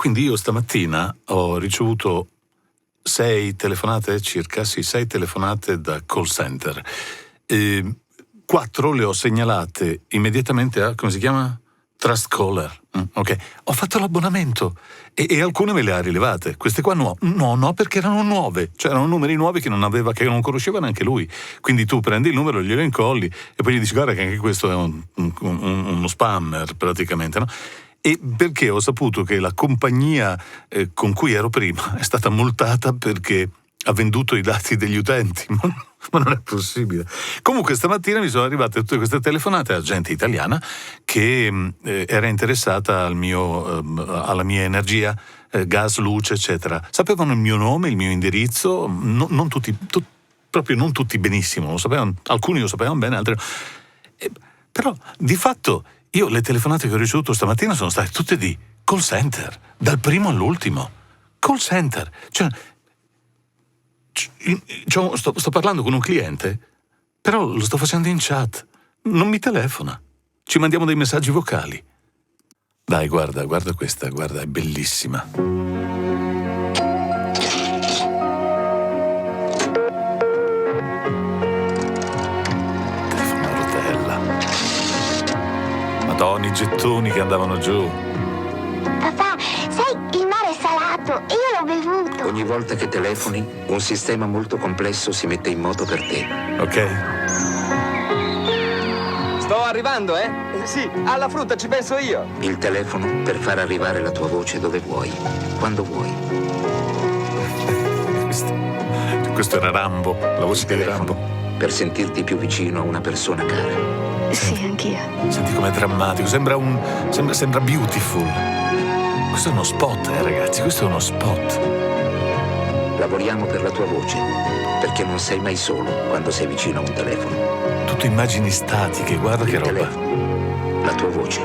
Quindi io stamattina ho ricevuto 6 telefonate circa, 6 telefonate da call center. 4 le ho segnalate immediatamente a, come si chiama? Trustcaller. Ok, ho fatto l'abbonamento e alcune me le ha rilevate. Queste qua no, perché erano nuove, cioè erano numeri nuovi che non conosceva neanche lui. Quindi tu prendi il numero, glielo incolli e poi gli dici guarda che anche questo è uno spammer praticamente, no? E perché ho saputo che la compagnia con cui ero prima è stata multata perché ha venduto i dati degli utenti. Ma non è possibile. Comunque stamattina mi sono arrivate tutte queste telefonate a gente italiana che era interessata alla mia energia, gas, luce, eccetera. Sapevano il mio nome, il mio indirizzo, non tutti, proprio non tutti benissimo, lo sapevano, alcuni lo sapevano bene, altri no. Però di fatto io le telefonate che ho ricevuto stamattina sono state tutte di call center, dal primo all'ultimo. Call center, sto parlando con un cliente, però lo sto facendo in chat, non mi telefona, ci mandiamo dei messaggi vocali. Dai, guarda questa, guarda, è bellissima. Telefono a rotella. Madonna, i gettoni che andavano giù. Papà, sai, il mare è salato e io l'ho bevuto. Ogni volta che telefoni, un sistema molto complesso si mette in moto per te. Ok? Sto arrivando, eh? Sì, alla frutta ci penso io. Il telefono per far arrivare la tua voce dove vuoi, quando vuoi. Questo era Rambo, la voce di Rambo. Per sentirti più vicino a una persona cara. Sì, anch'io. Senti com'è drammatico, sembra beautiful. Questo è uno spot, ragazzi, questo è uno spot. Lavoriamo per la tua voce, perché non sei mai solo quando sei vicino a un telefono. Tutto immagini statiche, guarda che roba. Telefono, la tua voce.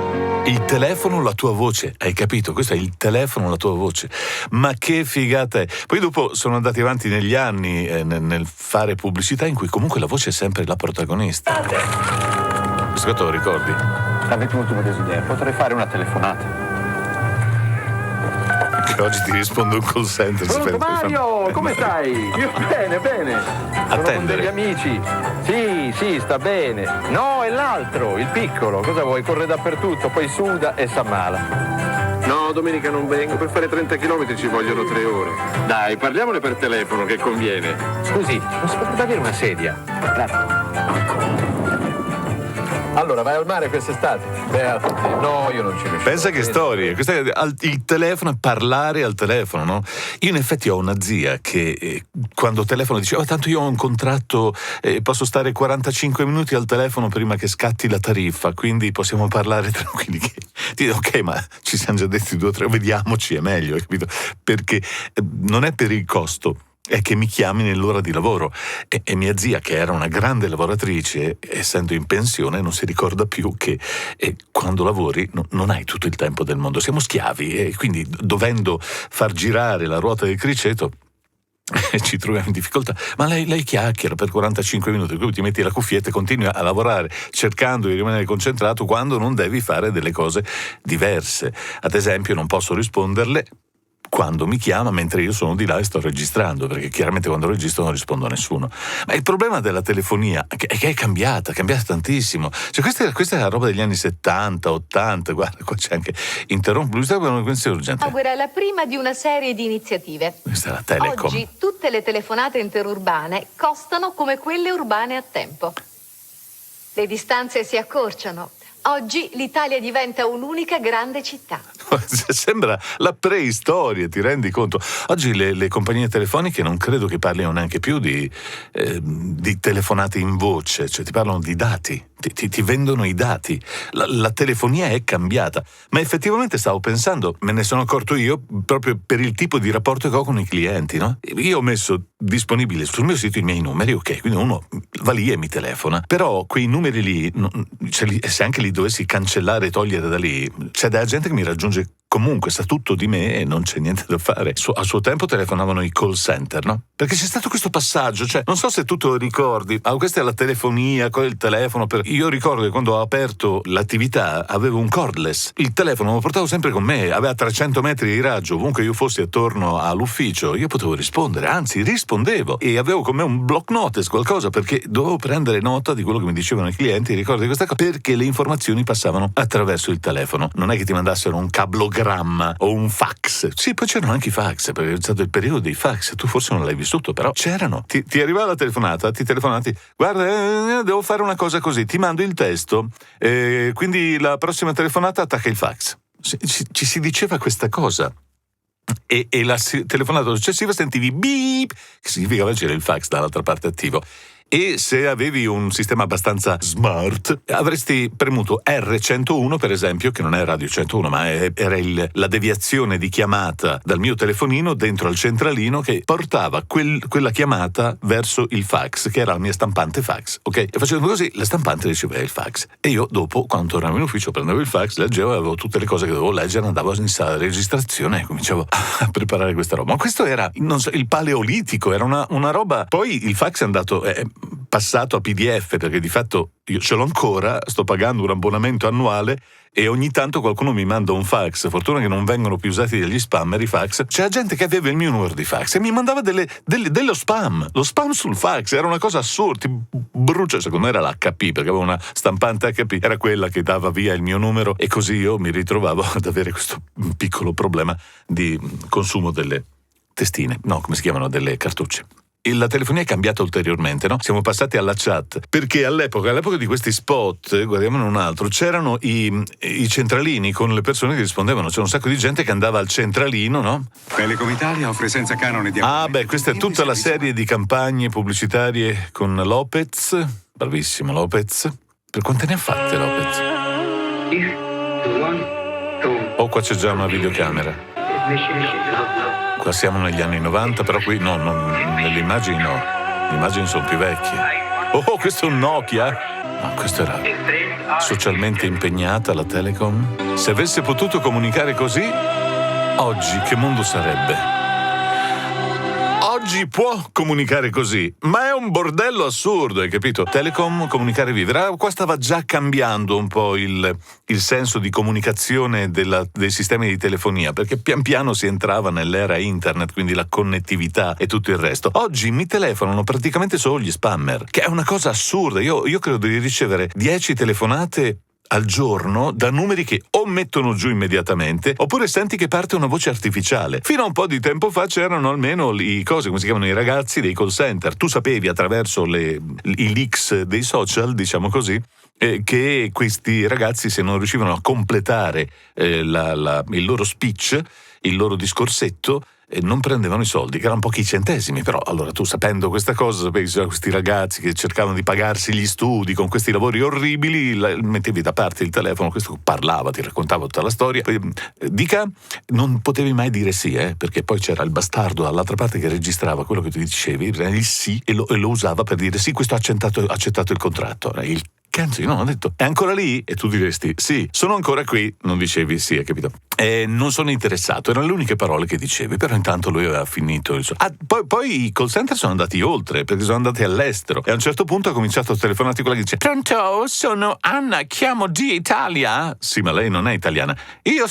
Il telefono, la tua voce, hai capito? Questo è il telefono, la tua voce. Ma che figata è! Poi dopo sono andati avanti negli anni nel fare pubblicità in cui comunque la voce è sempre la protagonista. Questo te lo ricordi? Avete un ultimo desiderio, potrei fare una telefonata. Che oggi ti rispondo un call center. Pronto Mario, come stai? Io bene. Sono con degli amici. Sì, sta bene. No, è l'altro, il piccolo. Cosa vuoi? Corre dappertutto, poi suda e s'ammala. No, domenica non vengo, per fare 30 km ci vogliono 3 ore. Dai, parliamone per telefono, che conviene. Scusi, non si potrebbe avere una sedia? Allora, vai al mare quest'estate? No, io non ci riesco. Pensa che storie, questa è il telefono e parlare al telefono, no? Io in effetti ho una zia che quando telefono dice tanto io ho un contratto, posso stare 45 minuti al telefono prima che scatti la tariffa, quindi possiamo parlare tranquilli. Ti dico, ok, ma ci siamo già detti 2 o 3, vediamoci, è meglio, capito? Perché non è per il costo, è che mi chiami nell'ora di lavoro e mia zia, che era una grande lavoratrice, essendo in pensione non si ricorda più che quando lavori non hai tutto il tempo del mondo, siamo schiavi e quindi dovendo far girare la ruota del criceto ci troviamo in difficoltà, ma lei chiacchiera per 45 minuti, quindi ti metti la cuffietta e continui a lavorare cercando di rimanere concentrato quando non devi fare delle cose diverse. Ad esempio non posso risponderle quando mi chiama mentre io sono di là e sto registrando, perché chiaramente quando registro non rispondo a nessuno. Ma il problema della telefonia è che è cambiata tantissimo. Cioè questa è la roba degli anni 70, 80, guarda, qua c'è anche interrompo una questione urgente. Inaugura la prima di una serie di iniziative. Questa è la Telecom. Oggi tutte le telefonate interurbane costano come quelle urbane a tempo. Le distanze si accorciano. Oggi l'Italia diventa un'unica grande città. Sembra la preistoria, ti rendi conto? Oggi le compagnie telefoniche non credo che parlino neanche più di telefonate in voce, cioè ti parlano di dati, ti vendono i dati. La telefonia è cambiata, ma effettivamente stavo pensando, me ne sono accorto io proprio per il tipo di rapporto che ho con i clienti, no? Io ho messo disponibili sul mio sito i miei numeri, ok, quindi uno va lì e mi telefona, però quei numeri lì, se anche li dovessi cancellare e togliere da lì, c'è della gente che mi raggiunge comunque sa tutto di me e non c'è niente da fare. A suo tempo telefonavano i call center, no? Perché c'è stato questo passaggio, cioè, non so se tu te lo ricordi, questa è la telefonia, con il telefono. Io ricordo che quando ho aperto l'attività avevo un cordless, il telefono lo portavo sempre con me, aveva 300 metri di raggio, ovunque io fossi attorno all'ufficio, io potevo rispondere, anzi rispondevo, e avevo con me un block notice, qualcosa, perché dovevo prendere nota di quello che mi dicevano i clienti, ricordo di questa cosa, perché le informazioni passavano attraverso il telefono, non è che ti mandassero un cablogramma o un fax. Sì, poi c'erano anche i fax, perché è stato il periodo dei fax, tu forse non l'hai vissuto, però c'erano, ti arrivava la telefonata, ti telefonati, guarda, devo fare una cosa così, ti mando il testo, quindi la prossima telefonata attacca il fax. Ci si diceva questa cosa. E la telefonata successiva sentivi beep, che significava c'era il fax dall'altra parte attivo. E se avevi un sistema abbastanza smart avresti premuto R101, per esempio, che non è Radio 101 ma era la deviazione di chiamata dal mio telefonino dentro al centralino che portava quella chiamata verso il fax, che era la mia stampante fax, ok? E facendo così la stampante riceveva il fax e io dopo, quando tornavo in ufficio, prendevo il fax, leggevo, avevo tutte le cose che dovevo leggere, andavo in sala di registrazione e cominciavo a preparare questa roba. Ma questo era, non so, il paleolitico, era una roba. Poi il fax è andato passato a PDF, perché di fatto io ce l'ho ancora, sto pagando un abbonamento annuale e ogni tanto qualcuno mi manda un fax. Fortuna che non vengono più usati dagli spammer i fax. C'era gente che aveva il mio numero di fax e mi mandava dello spam. Lo spam sul fax era una cosa assurda, ti brucia. Secondo me era l'HP, perché avevo una stampante HP, era quella che dava via il mio numero e così io mi ritrovavo ad avere questo piccolo problema di consumo delle testine, no, come si chiamano, delle cartucce. La telefonia è cambiata ulteriormente, no? Siamo passati alla chat, perché all'epoca di questi spot, guardiamone un altro, c'erano i centralini con le persone che rispondevano. C'era un sacco di gente che andava al centralino, no? Telecom Italia offre senza canone di questa è tutta la serie di campagne pubblicitarie con Lopez. Bravissimo Lopez. Per quante ne ha fatte Lopez? Qua c'è già una videocamera. Qua siamo negli anni 90, però qui nelle immagini no. Le immagini sono più vecchie. Questo è un Nokia? No, questo era socialmente impegnata la Telecom. Se avesse potuto comunicare così, oggi che mondo sarebbe? Oggi può comunicare così, ma è un bordello assurdo, hai capito? Telecom, comunicare vivere. Qua stava già cambiando un po' il senso di comunicazione dei sistemi di telefonia, perché pian piano si entrava nell'era internet, quindi la connettività e tutto il resto. Oggi mi telefonano praticamente solo gli spammer, che è una cosa assurda. Io credo di ricevere 10 telefonate al giorno da numeri che o mettono giù immediatamente oppure senti che parte una voce artificiale. Fino a un po' di tempo fa c'erano almeno i ragazzi dei call center. Tu sapevi attraverso i leaks dei social, diciamo così, che questi ragazzi, se non riuscivano a completare il loro speech, il loro discorsetto, non prendevano i soldi, che erano pochi centesimi. Però allora tu, sapendo questa cosa, sapevi che questi ragazzi che cercavano di pagarsi gli studi con questi lavori orribili, mettevi da parte il telefono, questo parlava, ti raccontava tutta la storia, poi non potevi mai dire sì, perché poi c'era il bastardo dall'altra parte che registrava quello che tu dicevi, il sì, e lo usava per dire sì, questo ha accettato il contratto. Il cazzo, io non ho detto, è ancora lì? E tu diresti sì, sono ancora qui, non dicevi sì, hai capito? Non sono interessato, erano le uniche parole che dicevi, però intanto lui aveva finito il suo. Poi i call center sono andati oltre, perché sono andati all'estero, e a un certo punto ha cominciato a telefonarti quella che dice: pronto, sono Anna, chiamo di Italia. Sì, ma lei non è italiana. Io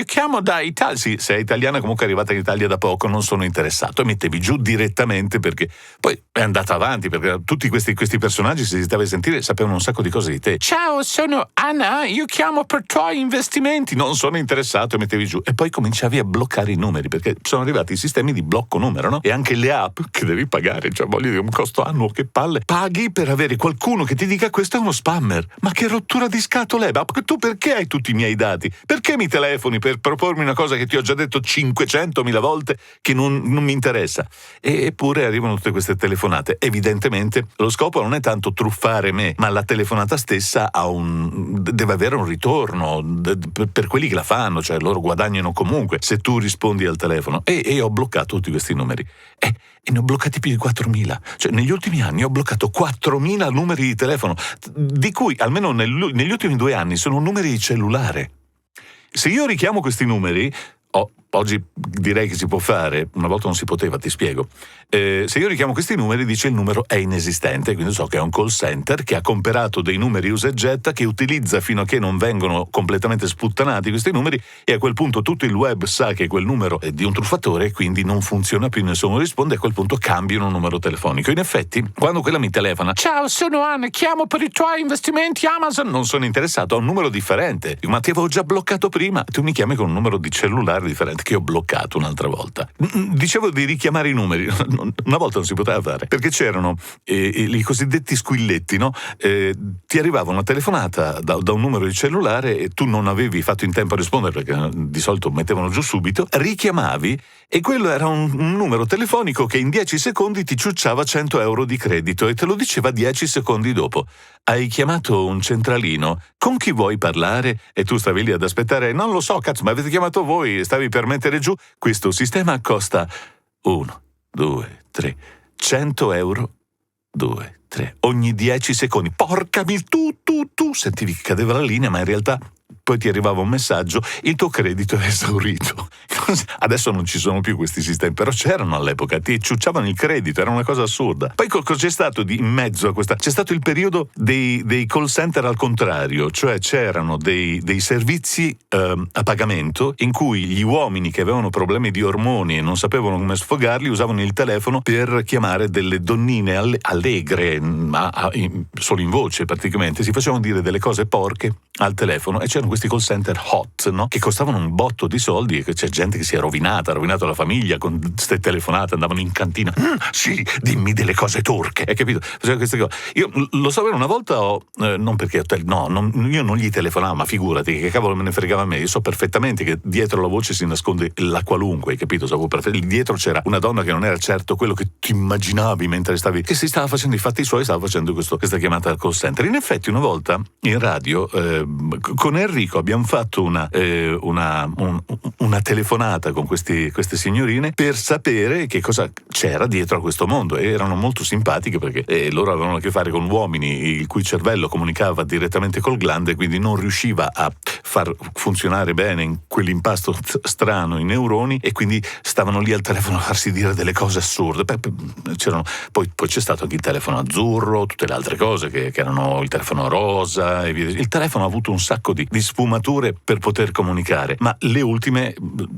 chiamo da Italia. Sì, se è italiana, comunque è arrivata in Italia da poco, non sono interessato. E mettevi giù direttamente, perché poi è andata avanti, perché tutti questi personaggi, se si stavi a sentire, sapevano un sacco di cose di te. Ciao, sono Anna, io chiamo per tuoi investimenti. Non sono interessato, e mettevi giù. E poi cominciavi a bloccare i numeri, perché sono arrivati i sistemi di blocco numero, no? E anche le app che devi pagare, cioè voglio dire, un costo annuo, che palle. Paghi per avere qualcuno che ti dica: questo è uno spammer. Ma che rottura di scatole è? Ma tu perché hai tutti i miei dati? Perché mi telefoni per propormi una cosa che ti ho già detto 500.000 volte che non mi interessa? Eppure arrivano tutte queste telefonate. Evidentemente lo scopo non è tanto truffare me, ma la telefonata stessa deve avere un ritorno per quelli che la fanno, cioè loro guadagnano comunque se tu rispondi al telefono. E ho bloccato tutti questi numeri e ne ho bloccati più di 4.000. Cioè negli ultimi anni ho bloccato 4.000 numeri di telefono, di cui almeno negli ultimi 2 anni sono numeri di cellulare. se io richiamo questi numeri, oggi direi che si può fare, una volta non si poteva, ti spiego. Se io richiamo questi numeri, dice il numero è inesistente, quindi so che è un call center che ha comperato dei numeri usa e getta, che utilizza fino a che non vengono completamente sputtanati questi numeri, e a quel punto tutto il web sa che quel numero è di un truffatore e quindi non funziona più, nessuno risponde, e a quel punto cambiano un numero telefonico. In effetti, quando quella mi telefona, ciao, sono Anna, chiamo per i tuoi investimenti Amazon, non sono interessato, ho un numero differente. Ma ti avevo già bloccato prima, tu mi chiami con un numero di cellulare differente che ho bloccato un'altra volta. Dicevo di richiamare i numeri, una volta non si poteva fare, perché c'erano i cosiddetti squilletti, no? Ti arrivava una telefonata da un numero di cellulare e tu non avevi fatto in tempo a rispondere, perché di solito mettevano giù subito, richiamavi e quello era un numero telefonico che in 10 secondi ti ciucciava 100 euro di credito e te lo diceva 10 secondi dopo. Hai chiamato un centralino, con chi vuoi parlare? E tu stavi lì ad aspettare, non lo so, cazzo, ma avete chiamato voi, stavi per mettere giù. Questo sistema costa 1, 2, 3, 100 euro, 2, 3, ogni 10 secondi. Porcami, tu, sentivi che cadeva la linea, ma in realtà poi ti arrivava un messaggio, il tuo credito è esaurito. Adesso non ci sono più questi sistemi, però c'erano all'epoca, ti ciucciavano il credito, era una cosa assurda. Poi cosa c'è stato in mezzo a questa? C'è stato il periodo dei call center al contrario, cioè c'erano dei servizi a pagamento in cui gli uomini che avevano problemi di ormoni e non sapevano come sfogarli usavano il telefono per chiamare delle donnine allegre, solo in voce praticamente, si facevano dire delle cose porche al telefono, e c'erano questi call center hot, no? Che costavano un botto di soldi, e che c'è gente che si è rovinato la famiglia con queste telefonate, andavano in cantina, sì, dimmi delle cose turche, hai capito? Facevano queste cose. Io lo so, una volta non perché io non gli telefonavo, ma figurati, che cavolo me ne fregava a me, io so perfettamente che dietro la voce si nasconde la qualunque, hai capito? Dietro c'era una donna che non era certo quello che ti immaginavi mentre che si stava facendo i fatti suoi, stava facendo questa chiamata al call center. In effetti una volta in radio con Enrico abbiamo fatto una telefonata con queste signorine per sapere che cosa c'era dietro a questo mondo, e erano molto simpatiche perché loro avevano a che fare con uomini il cui cervello comunicava direttamente col glande, quindi non riusciva a far funzionare bene in quell'impasto strano i neuroni, e quindi stavano lì al telefono a farsi dire delle cose assurde. Poi c'è stato anche il telefono azzurro, tutte le altre cose che erano il telefono rosa e via. Il telefono ha avuto un sacco di sfumature per poter comunicare, ma le ultime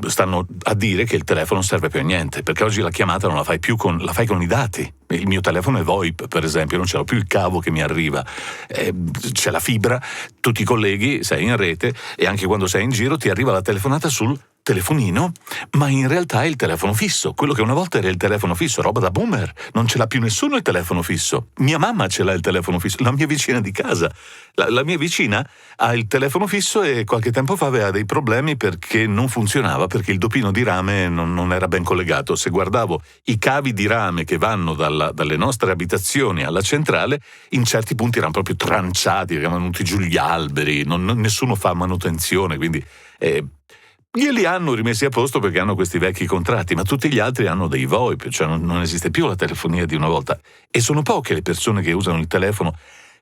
stanno a dire che il telefono non serve più a niente, perché oggi la chiamata non la fai più la fai con i dati. Il mio telefono è VoIP, per esempio, non c'è più il cavo che mi arriva, c'è la fibra, tutti i colleghi, sei in rete, e anche quando sei in giro ti arriva la telefonata sul telefonino, ma in realtà è il telefono fisso, quello che una volta era il telefono fisso, roba da boomer, non ce l'ha più nessuno il telefono fisso. Mia mamma ce l'ha il telefono fisso, la mia vicina di casa, la mia vicina ha il telefono fisso, e qualche tempo fa aveva dei problemi perché non funzionava, perché il dopino di rame non era ben collegato. Se guardavo i cavi di rame che vanno dalle nostre abitazioni alla centrale, in certi punti erano proprio tranciati, erano venuti giù gli alberi, nessuno fa manutenzione, quindi glieli hanno rimessi a posto perché hanno questi vecchi contratti, ma tutti gli altri hanno dei VoIP, cioè non esiste più la telefonia di una volta, e sono poche le persone che usano il telefono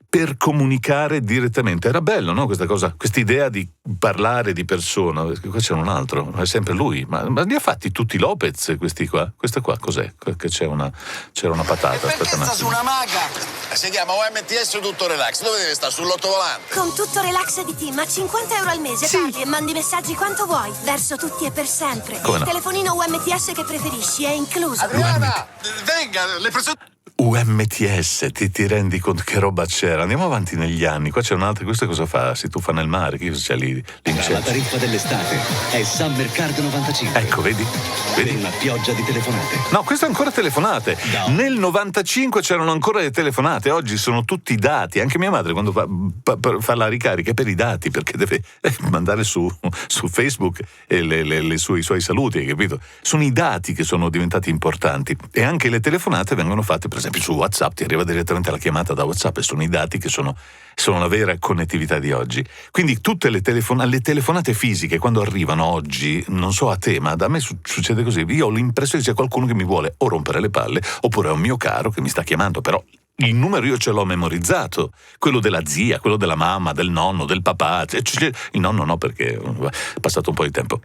per comunicare direttamente. Era bello, no? Questa cosa, quest'idea di parlare di persona. Qua c'è un altro, è sempre lui, ma li ha fatti tutti Lopez questi qua. Questa qua cos'è? Che c'era una patata. Aspetta, sta su una maga. Si chiama OMTS Tutto Relax. Dove deve stare? Sull'ottovolante. Con Tutto Relax di Team a 50 euro al mese parli e mandi messaggi quanto vuoi, verso tutti e per sempre. Come il no? telefonino UMTS che preferisci è incluso. Adriana, venga, le persone... UMTS, ti rendi conto che roba c'era? Andiamo avanti negli anni, qua c'è un'altra, questo cosa fa? Si tuffa nel mare, che cosa c'è lì? La tariffa dell'estate è Summer Card 95. Ecco, vedi? Una pioggia di telefonate. No, queste ancora telefonate. No. Nel 95 c'erano ancora le telefonate, oggi sono tutti dati. Anche mia madre quando fa la ricarica è per i dati, perché deve mandare su Facebook i suoi saluti, hai capito? Sono i dati che sono diventati importanti, e anche le telefonate vengono fatte, per esempio su WhatsApp, ti arriva direttamente la chiamata da WhatsApp, e sono i dati che sono la vera connettività di oggi. Quindi tutte le telefonate fisiche, quando arrivano oggi, non so a te, ma da me succede così, io ho l'impressione che sia qualcuno che mi vuole o rompere le palle, oppure è un mio caro che mi sta chiamando, però il numero io ce l'ho memorizzato, quello della zia, quello della mamma, del nonno, del papà, il nonno no perché è passato un po' di tempo.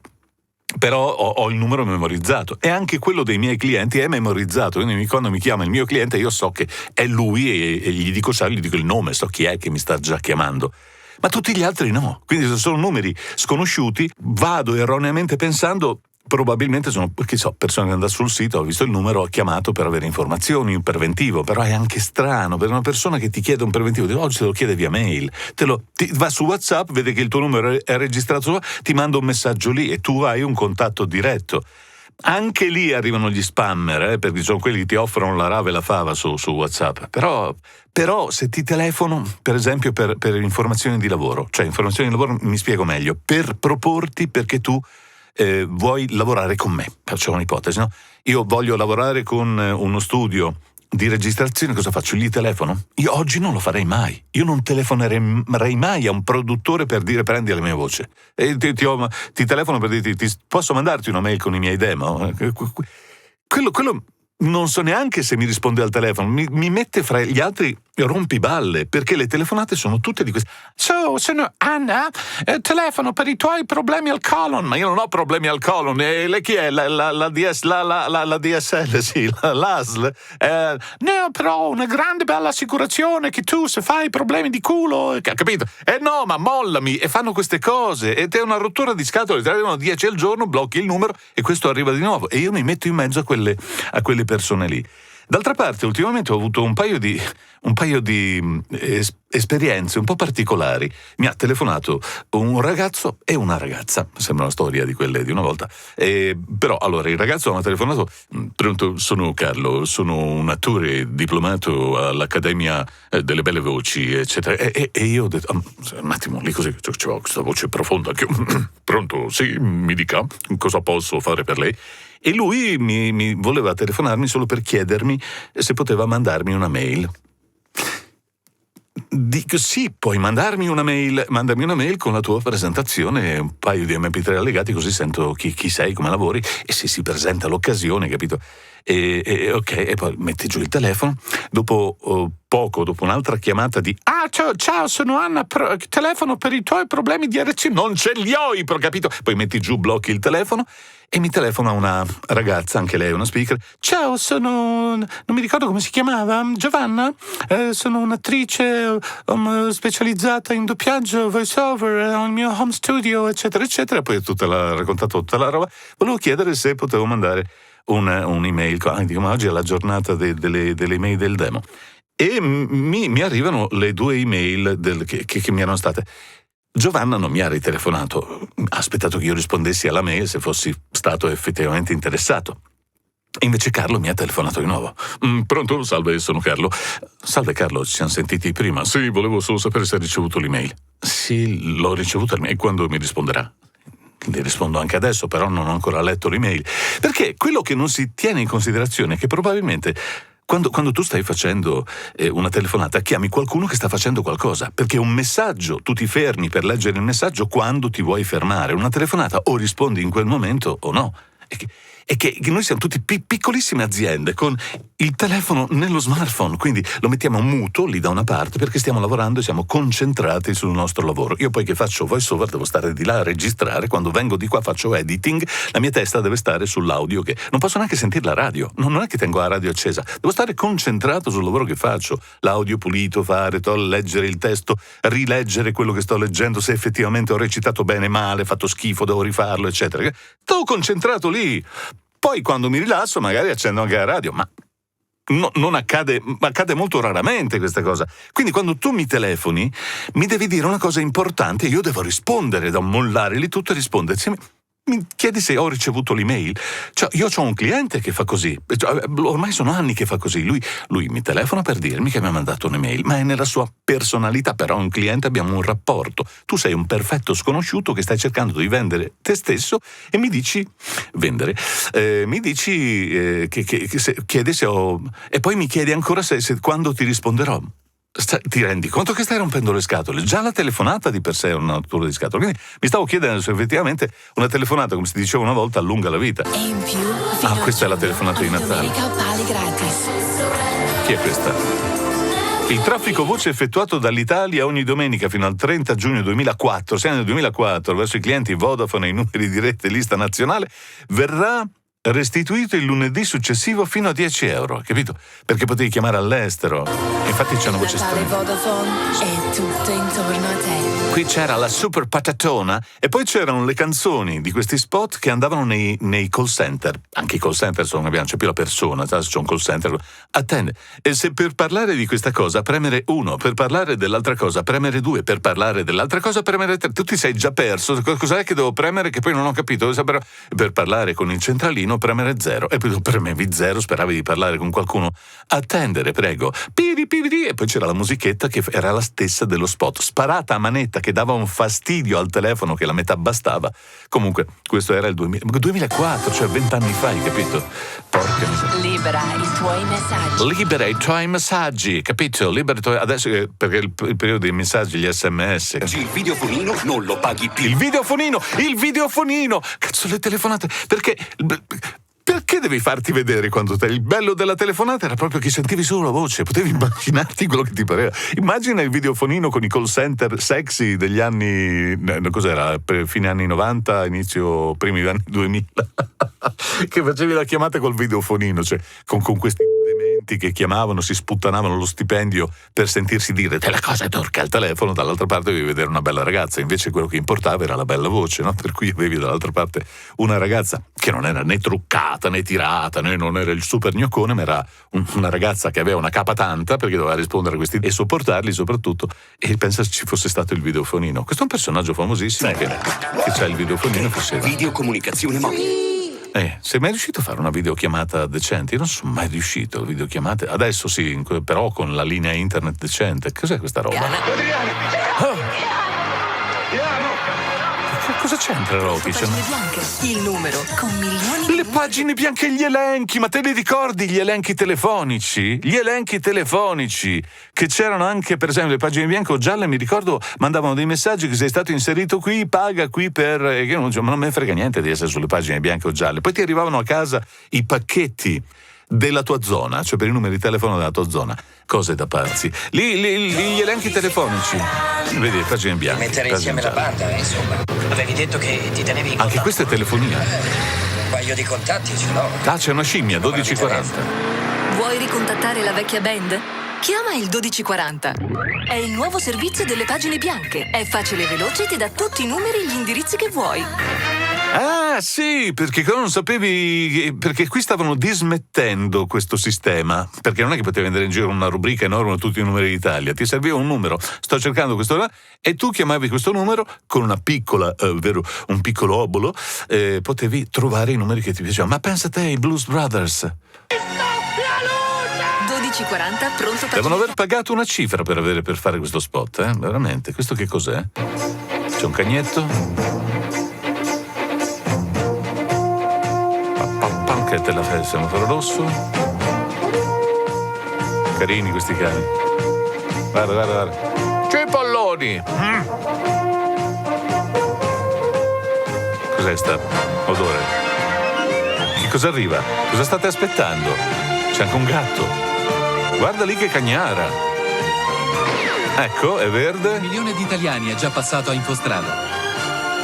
Però ho il numero memorizzato e anche quello dei miei clienti è memorizzato, quindi quando mi chiama il mio cliente io so che è lui e gli dico il nome, so chi è che mi sta già chiamando. Ma tutti gli altri no, quindi se sono numeri sconosciuti vado erroneamente pensando probabilmente sono, che so, persone che andano sul sito, ho visto il numero, ho chiamato per avere informazioni, un preventivo, però è anche strano per una persona che ti chiede un preventivo, oggi te lo chiede via mail, va su WhatsApp, vede che il tuo numero è registrato, ti manda un messaggio lì e tu hai un contatto diretto. Anche lì arrivano gli spammer, perché sono quelli che ti offrono la rava e la fava su WhatsApp. Però se ti telefono, per esempio per informazioni di lavoro, cioè informazioni di lavoro mi spiego meglio, per proporti perché tu vuoi lavorare con me, facciamo un'ipotesi, no? Io voglio lavorare con uno studio di registrazione, cosa faccio? Gli telefono? Io oggi non lo farei mai, io non telefonerei mai a un produttore per dire prendi la mia voce e ti telefono per dirti posso mandarti una mail con i miei demo? Quello non so neanche se mi risponde al telefono, mi mette fra gli altri rompiballe, perché le telefonate sono tutte di queste. Ciao, sono Anna, telefono per i tuoi problemi al colon, ma io non ho problemi al colon, lei chi è? La DSL, sì, l'ASL. No, però una grande bella assicurazione che tu se fai problemi di culo, capito? No, ma mollami, e fanno queste cose, ed è una rottura di scatole, ti arrivano 10 al giorno, blocchi il numero e questo arriva di nuovo, e io mi metto in mezzo a quelle persone lì. D'altra parte, ultimamente ho avuto un paio di esperienze un po' particolari. Mi ha telefonato un ragazzo e una ragazza, sembra una storia di quelle di una volta. Però, allora, il ragazzo mi ha telefonato: pronto, sono Carlo, sono un attore diplomato all'Accademia delle Belle Voci, eccetera. E io ho detto, un attimo, lì così, c'ho questa voce profonda, che pronto, sì, mi dica, cosa posso fare per lei? E lui mi voleva telefonarmi solo per chiedermi se poteva mandarmi una mail. Dico sì, puoi mandarmi una mail con la tua presentazione, un paio di MP3 allegati, così sento chi sei, come lavori e se si presenta l'occasione, capito? Ok, e poi metti giù il telefono. Dopo un'altra chiamata di ciao, sono Anna, telefono per i tuoi problemi di erezione. Non ce li ho, capito? Poi metti giù, blocchi il telefono e mi telefona una ragazza, anche lei una speaker. Ciao, sono, non mi ricordo come si chiamava, Giovanna, sono un'attrice specializzata in doppiaggio, voice over, ho il mio home studio, eccetera eccetera. Poi ha raccontato tutta la roba. Volevo chiedere se potevo mandare un'email, dico, ma oggi è la giornata delle email del demo, e mi arrivano le 2 email che mi erano state. Giovanna non mi ha ritelefonato, ha aspettato che io rispondessi alla mail se fossi stato effettivamente interessato. E invece Carlo mi ha telefonato di nuovo. Pronto? Salve, sono Carlo. Salve Carlo, ci siamo sentiti prima. Sì, volevo solo sapere se hai ricevuto l'email. Sì, l'ho ricevuta, e quando mi risponderà? Le rispondo anche adesso, però non ho ancora letto l'email. Perché quello che non si tiene in considerazione è che probabilmente quando tu stai facendo una telefonata chiami qualcuno che sta facendo qualcosa, perché un messaggio, tu ti fermi per leggere il messaggio quando ti vuoi fermare. Una telefonata o rispondi in quel momento o no. E che noi siamo tutti piccolissime aziende con il telefono nello smartphone, quindi lo mettiamo muto lì da una parte perché stiamo lavorando e siamo concentrati sul nostro lavoro. Io poi che faccio voice over devo stare di là a registrare, quando vengo di qua faccio editing, la mia testa deve stare sull'audio, che non posso neanche sentire la radio, non è che tengo la radio accesa, devo stare concentrato sul lavoro che faccio, l'audio pulito, leggere il testo, rileggere quello che sto leggendo, se effettivamente ho recitato bene, male, fatto schifo, devo rifarlo, eccetera. Sto concentrato lì. Poi quando mi rilasso magari accendo anche la radio, ma non accade molto raramente questa cosa. Quindi quando tu mi telefoni mi devi dire una cosa importante, io devo rispondere, da mollare lì tutto e rispondere. Se mi chiedi se ho ricevuto l'email, cioè io ho un cliente che fa così, ormai sono anni che fa così, lui mi telefona per dirmi che mi ha mandato un'email, ma è nella sua personalità, però un cliente, abbiamo un rapporto, tu sei un perfetto sconosciuto che stai cercando di vendere te stesso e mi dici chiedi se ho, e poi mi chiedi ancora se quando ti risponderò. Ti rendi conto che stai rompendo le scatole? Già la telefonata di per sé è una rottura di scatole. Quindi mi stavo chiedendo se effettivamente una telefonata, come si diceva una volta, allunga la vita. E in più, questa è la telefonata di Natale. Gratis. Chi è questa? Il traffico voce effettuato dall'Italia ogni domenica fino al 30 giugno 2004, siamo nel 2004, verso i clienti Vodafone e i numeri di rete lista nazionale, verrà restituito il lunedì successivo fino a 10 euro, capito? Perché potevi chiamare all'estero. Infatti c'è una voce strana. Vodafone è tutto intorno a te. Qui c'era la super patatona e poi c'erano le canzoni di questi spot che andavano nei call center. Anche i call center non c'è più la persona, adesso c'è un call center. Attende. E se per parlare di questa cosa premere 1, per parlare dell'altra cosa premere 2, per parlare dell'altra cosa premere 3, tu ti sei già perso. Cos'è che devo premere che poi non ho capito? Per parlare con il centralino premere 0 e poi tu premevi 0, speravi di parlare con qualcuno. Attendere, prego. Piri, piri, e poi c'era la musichetta che era la stessa dello spot, sparata a manetta, che dava un fastidio al telefono che la metà bastava. Comunque, questo era il 2004, cioè 20 anni fa, hai capito? Porca miseria. Libera i tuoi messaggi. Libera i tuoi messaggi, capito? Adesso, perché il periodo dei messaggi, gli SMS. Il videofonino non lo paghi più. Il videofonino! Cazzo, le telefonate. Perché devi farti vedere quando te? Il bello della telefonata era proprio che sentivi solo la voce, potevi immaginarti quello che ti pareva. Immagina il videofonino con i call center sexy degli anni, cos'era? Fine anni 90, inizio primi anni 2000, che facevi la chiamata col videofonino, cioè con questi dementi che chiamavano, si sputtanavano lo stipendio per sentirsi dire delle cose torche al telefono, dall'altra parte dovevi vedere una bella ragazza, invece quello che importava era la bella voce, no? Per cui avevi dall'altra parte una ragazza che non era né truccata né tirata, né non era il super gnoccone, ma era una ragazza che aveva una capa tanta perché doveva rispondere a questi e sopportarli soprattutto, e pensa ci fosse stato il videofonino. Questo è un personaggio famosissimo che c'ha il videofonino. Videocomunicazione mobile. Sei mai riuscito a fare una videochiamata decente? Io non sono mai riuscito a videochiamate. Adesso sì, però con la linea internet decente. Cos'è questa roba? Cosa c'entra, Rocky? Pagine bianche, il numero con milioni. Le pagine bianche e gli elenchi, ma te li ricordi gli elenchi telefonici? Gli elenchi telefonici che c'erano anche, per esempio, le pagine bianche o gialle, mi ricordo, mandavano dei messaggi che sei stato inserito qui, paga qui per... ma non me ne frega niente di essere sulle pagine bianche o gialle. Poi ti arrivavano a casa i pacchetti della tua zona, cioè per i numeri di telefono della tua zona. Cose da pazzi. Gli elenchi telefonici. Vedi, le pagine bianche. Mettere insieme la banda, insomma. Avevi detto che ti tenevi in contatto. Anche questa è telefonia. Un paio di contatti ce l'ho. Ah, c'è una scimmia, 1240. Vuoi ricontattare la vecchia band? Chiama il 1240. È il nuovo servizio delle pagine bianche. È facile e veloce e ti dà tutti i numeri e gli indirizzi che vuoi. Ah, sì, perché non sapevi, perché qui stavano dismettendo questo sistema, perché non è che potevi vendere in giro una rubrica enorme con tutti i numeri d'Italia, ti serviva un numero, sto cercando questo là, e tu chiamavi questo numero con una piccola, un piccolo obolo, potevi trovare i numeri che ti piacevano. Ma pensa te, i Blues Brothers. 1240, pronto per... Devono aver pagato una cifra per fare questo spot, veramente. Questo che cos'è? C'è un cagnetto? Che te la fai il semaforo rosso. Carini questi cani. Guarda. Cipolloni! Cos'è sta odore? Che cosa arriva? Cosa state aspettando? C'è anche un gatto. Guarda lì che cagnara. Ecco, è verde. 1 milione di italiani è già passato a Infostrada.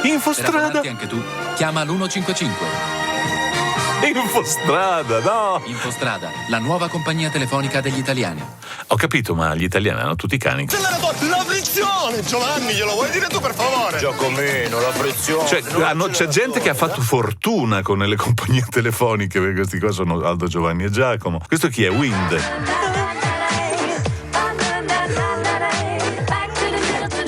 Infostrada? Per abbonarti anche tu, chiama l'155. Infostrada, no! Infostrada, la nuova compagnia telefonica degli italiani. Ho capito, ma gli italiani hanno tutti i cani. La frizione, Giovanni, glielo vuoi dire tu per favore? Giacomino, la frizione. Cioè, c'è gente che ha fatto fortuna con le compagnie telefoniche, perché questi qua sono Aldo, Giovanni e Giacomo. Questo chi è? Wind.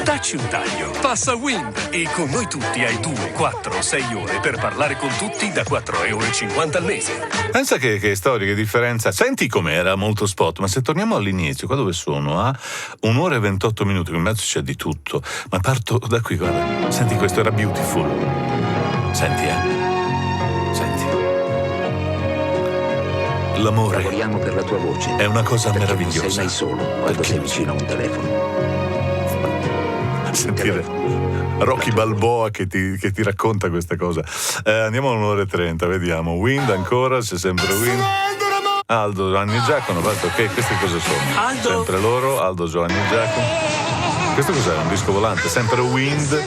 Dacci un taglio. Passa Wind e con noi tutti hai 2, 4, 6 ore per parlare con tutti da 4,50 € al mese. Pensa che storia, che differenza. Senti com'era molto spot, ma se torniamo all'inizio, qua dove sono? A 1 ora e 28 minuti, in mezzo c'è di tutto. Ma parto da qui, guarda. Senti, questo era Beautiful. Senti, Senti. L'amore. Lavoriamo per la tua voce. È una cosa perché meravigliosa. Non sei mai solo quando sei vicino a un telefono. Sentire Rocky Balboa che ti racconta questa cosa. Andiamo a 1 ora e 30, vediamo. Wind ancora, c'è sempre Wind. Aldo, Giovanni e Giacomo, fatto ok, queste cosa sono? Aldo. Sempre loro, Aldo, Giovanni e Giacomo. Questo cos'è? Un disco volante, sempre Wind.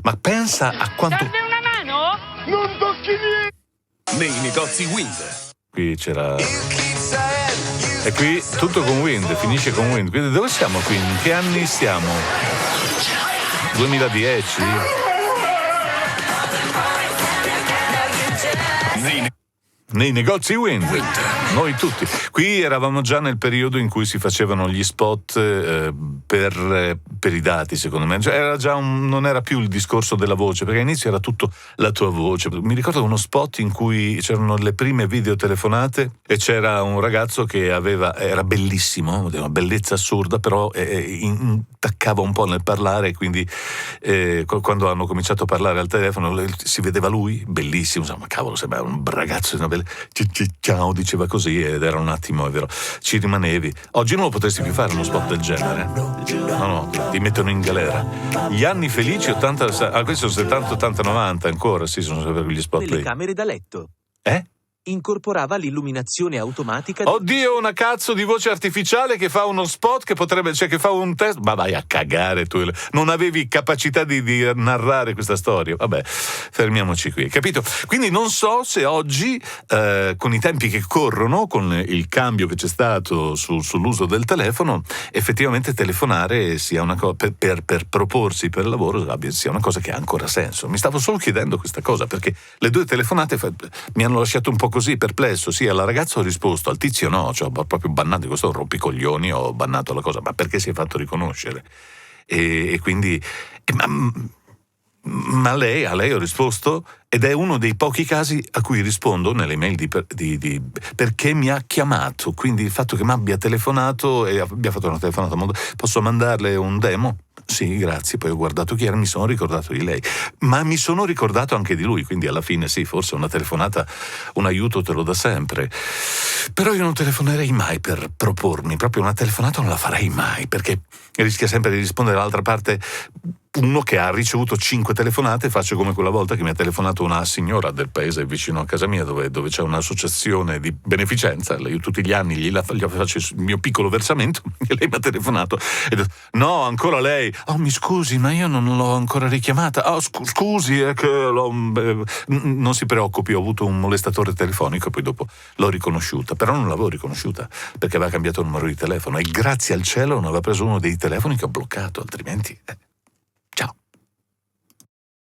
Ma pensa a quanto... Serve una mano? Non tocchi niente! Nei negozi Wind. Qui c'era... E qui tutto con Wind, finisce con Wind. Quindi dove siamo qui? In che anni siamo? 2010? Nei negozi Wind. Noi tutti. Qui eravamo già nel periodo in cui si facevano gli spot per i dati, secondo me. Era già non era più il discorso della voce, perché all'inizio era tutto la tua voce. Mi ricordo uno spot in cui c'erano le prime videotelefonate e c'era un ragazzo che era bellissimo, una bellezza assurda, però intaccava un po' nel parlare, quindi quando hanno cominciato a parlare al telefono si vedeva lui, bellissimo, insomma, cavolo, sembrava un ragazzo, una bella... Ciao, diceva così ed era un attimo, è vero, ci rimanevi. Oggi non lo potresti più fare uno spot del genere. No, ti mettono in galera. Gli anni felici 80, questi sono 70, 80, 90 ancora, sì, sono sempre quegli spot delle lì. Camere da letto. incorporava l'illuminazione automatica. Oddio, una cazzo di voce artificiale che fa uno spot che potrebbe, cioè che fa un test. Ma vai a cagare tu. Non avevi capacità di narrare questa storia. Vabbè, fermiamoci qui, capito? Quindi non so se oggi, con i tempi che corrono, con il cambio che c'è stato sull'uso del telefono, effettivamente telefonare sia una cosa per proporsi per lavoro sia una cosa che ha ancora senso. Mi stavo solo chiedendo questa cosa, perché le due telefonate mi hanno lasciato un po' così perplesso. Sì, alla ragazza ho risposto, al tizio no, cioè ho proprio bannato, questo rompicoglioni, ho bannato la cosa, ma perché si è fatto riconoscere? E quindi ma a lei ho risposto, ed è uno dei pochi casi a cui rispondo nelle mail perché mi ha chiamato, quindi il fatto che mi abbia telefonato e abbia fatto una telefonata, posso mandarle un demo? Sì, grazie. Poi ho guardato chi era, mi sono ricordato di lei, ma mi sono ricordato anche di lui, quindi alla fine sì, forse una telefonata, un aiuto te lo dà sempre. Però io non telefonerei mai per propormi, proprio una telefonata non la farei mai, perché rischia sempre di rispondere dall'altra parte uno che ha ricevuto 5 telefonate. Faccio come quella volta che mi ha telefonato una signora del paese vicino a casa mia, dove c'è un'associazione di beneficenza. Io tutti gli anni gli faccio il mio piccolo versamento e lei mi ha telefonato e detto, no, ancora lei. Oh, mi scusi, ma io non l'ho ancora richiamata. Oh, scusi, è che non si preoccupi, ho avuto un molestatore telefonico e poi dopo l'ho riconosciuta, però non l'avevo riconosciuta perché aveva cambiato il numero di telefono e grazie al cielo non aveva preso uno dei telefoni che ho bloccato, altrimenti